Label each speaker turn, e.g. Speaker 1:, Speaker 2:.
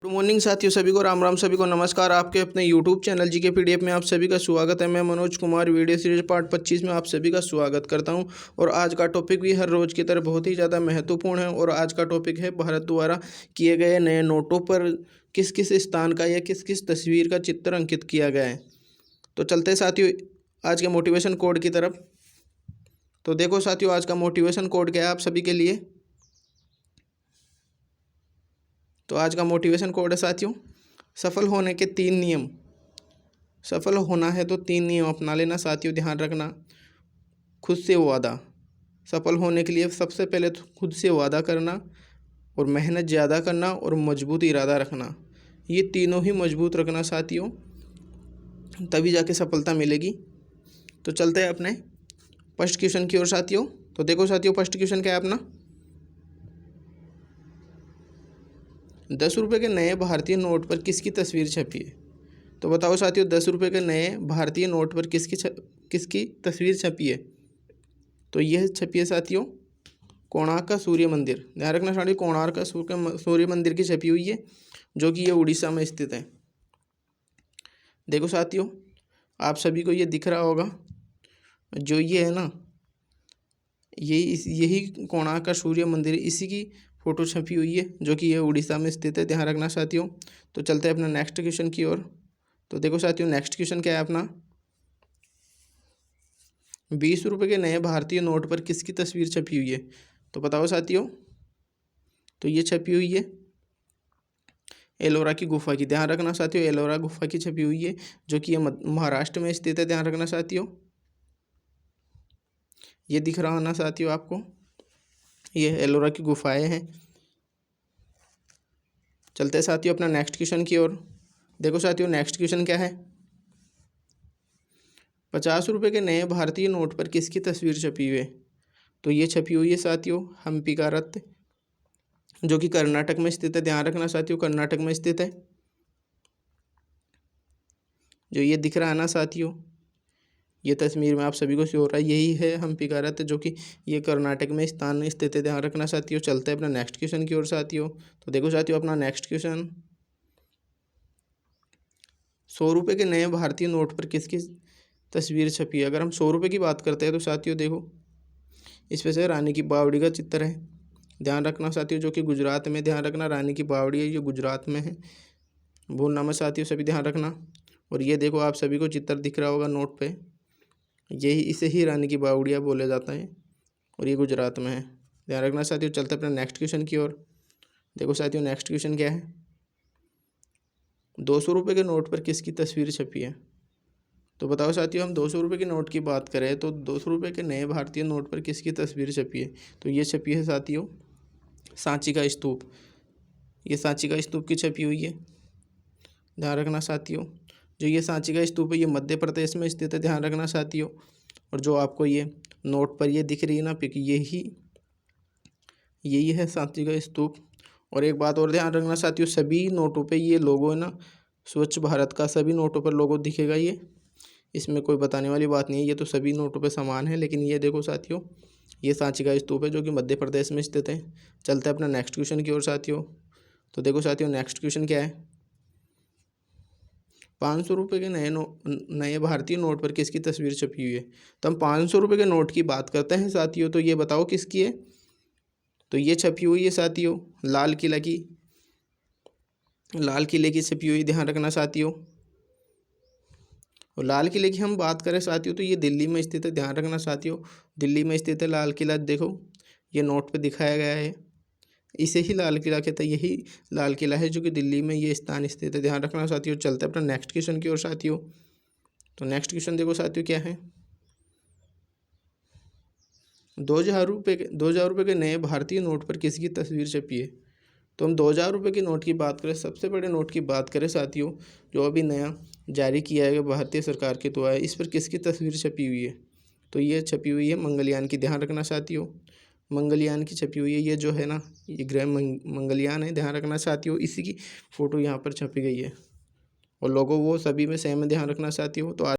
Speaker 1: Good morning साथियों, सभी को राम राम, सभी को नमस्कार। आपके अपने यूट्यूब चैनल जी के पीडीएफ में आप सभी का स्वागत है। मैं Manoj Kumar video series part 25 में आप सभी का स्वागत करता हूं। और आज का टॉपिक भी हर रोज़ की तरह बहुत ही ज़्यादा महत्वपूर्ण है। और आज का टॉपिक है भारत द्वारा किए गए नए नोटों पर किस किस स्थान का या किस किस तस्वीर का चित्र अंकित किया गया है। तो चलते हैं साथियों आज के मोटिवेशन कोड की तरफ। तो देखो साथियों, आज का मोटिवेशन कोड क्या है आप सभी के लिए। तो आज का मोटिवेशन कोड है साथियों, सफल होने के 3 नियम। सफल होना है तो 3 नियम अपना लेना साथियों, ध्यान रखना। खुद से वादा, सफल होने के लिए सबसे पहले तो खुद से वादा करना और मेहनत ज़्यादा करना और मजबूत इरादा रखना। ये तीनों ही मजबूत रखना साथियों, तभी जाके सफलता मिलेगी। तो चलते हैं अपने फर्स्ट क्वेश्चन की ओर साथियों। तो देखो साथियों, फर्स्ट क्वेश्चन क्या है अपना, 10 रुपये के नए भारतीय नोट पर किसकी तस्वीर छपी है। तो बताओ साथियों, 10 रुपये के नए भारतीय नोट पर किसकी तस्वीर छपी है। तो यह छपी है साथियों कोणार्क का सूर्य मंदिर। ध्यान रखना साथियों, कोणार्क का सूर्य मंदिर की छपी हुई है, जो कि ये उड़ीसा में स्थित है। देखो साथियों, आप सभी को ये दिख रहा होगा, जो ये है ना, यही कोणार्क का सूर्य मंदिर, इसी की फ़ोटो छपी हुई है, जो कि ये उड़ीसा में स्थित है। ध्यान रखना साथियों। तो चलते हैं अपना नेक्स्ट क्वेश्चन की ओर। तो देखो साथियों, नेक्स्ट क्वेश्चन क्या है अपना, 20 रुपये के नए भारतीय नोट पर किसकी तस्वीर छपी हुई है। तो बताओ साथियों, तो ये छपी हुई है एलोरा की गुफा की। ध्यान रखना साथियों, एलोरा गुफा की छपी हुई है, जो कि ये महाराष्ट्र में स्थित है। ध्यान रखना साथियों, ये दिख रहा है ना साथियों आपको, ये एलोरा की गुफाएं हैं। चलते हैं साथियों अपना नेक्स्ट क्वेश्चन की ओर। देखो साथियों, नेक्स्ट क्वेश्चन क्या है, 50 रुपये के नए भारतीय नोट पर किसकी तस्वीर छपी हुई है। तो ये छपी हुई है साथियों हम्पी का रथ, जो कि कर्नाटक में स्थित है। ध्यान रखना साथियों, कर्नाटक में स्थित है। जो ये दिख रहा है ना साथियों, ये तस्वीर में आप सभी को शो हो रहा है, यही है हम्पी का रथ, जो कि ये कर्नाटक में स्थान स्थित है। ध्यान रखना साथियों। चलते हैं अपना नेक्स्ट क्वेश्चन की ओर साथियों। तो देखो साथियों, अपना नेक्स्ट क्वेश्चन, 100 रुपये के नए भारतीय नोट पर किसकी तस्वीर छपी है। अगर हम 100 रुपये की बात करते हैं तो साथियों देखो, इसमें से रानी की बावड़ी का चित्र है। ध्यान रखना साथियों, जो कि गुजरात में, ध्यान रखना, रानी की बावड़ी है, ये गुजरात में है। भूलना मत साथियों, सभी ध्यान रखना। और ये देखो, आप सभी को चित्र दिख रहा होगा नोट पे, यही इसे ही रानी की बावड़िया बोला जाता है, और ये गुजरात में है। ध्यान रखना साथियों। चलते अपने नेक्स्ट क्वेश्चन की ओर। देखो साथियों, नेक्स्ट क्वेश्चन क्या है, 200 रुपये के नोट पर किसकी तस्वीर छपी है। तो बताओ साथियों, हम 200 रुपये के नोट की बात करें तो 200 रुपये के नए भारतीय नोट पर किसकी तस्वीर छपी है। तो ये छपी है साथियों सांची का स्तूप। ये सांची का स्तूप की छपी हुई है। ध्यान रखना साथियों, जो ये सांची का स्तूप है, ये मध्य प्रदेश में स्थित है। ध्यान रखना साथियों। और जो आपको ये नोट पर ये दिख रही है ना पिक, यही है सांची का स्तूप। और एक बात और ध्यान रखना साथियों, सभी नोटों पे ये लोगो है ना, स्वच्छ भारत का सभी नोटों पर लोगो दिखेगा। ये इसमें कोई बताने वाली बात नहीं है, ये तो सभी नोटों पे समान है। लेकिन ये देखो साथियों, ये सांची का स्तूप है, जो कि मध्य प्रदेश में स्थित है। चलते हैं अपना नेक्स्ट क्वेश्चन की ओर साथियों। तो देखो साथियों, नेक्स्ट क्वेश्चन क्या है, 500 रुपये के नए भारतीय नोट पर किसकी तस्वीर छपी हुई है। तो हम 500 रुपये के नोट की बात करते हैं साथियों, तो ये बताओ किसकी है। तो ये छपी हुई है साथियों लाल किले की छपी हुई। ध्यान रखना साथियों। और लाल किले की हम बात करें साथियों, तो ये दिल्ली में स्थित है। ध्यान रखना साथियों, दिल्ली में स्थित है लाल किला। देखो ये नोट पे दिखाया गया है, इसे ही लाल किला कहते हैं। यही लाल किला है, जो कि दिल्ली में ये स्थान स्थित है। ध्यान रखना साथियों। चलते हैं अपना नेक्स्ट क्वेश्चन की ओर साथियों। तो नेक्स्ट क्वेश्चन देखो साथियों क्या है, 2000 रुपये के नए भारतीय नोट पर किसकी तस्वीर छपी है। तो हम 2000 रुपये के नोट की बात करें, सबसे बड़े नोट की बात करें साथियों, जो अभी नया जारी किया है भारतीय सरकार के द्वारा, इस पर किसकी तस्वीर छपी हुई है। तो ये छपी हुई है मंगलयान की। ध्यान रखना साथियों, मंगलयान की छपी हुई है। ये जो है ना, ये ग्रह मंगलयान है। ध्यान रखना साथियों, इसी की फ़ोटो यहाँ पर छपी गई है। और लोगो वो सभी में सेम है। ध्यान रखना साथियों। तो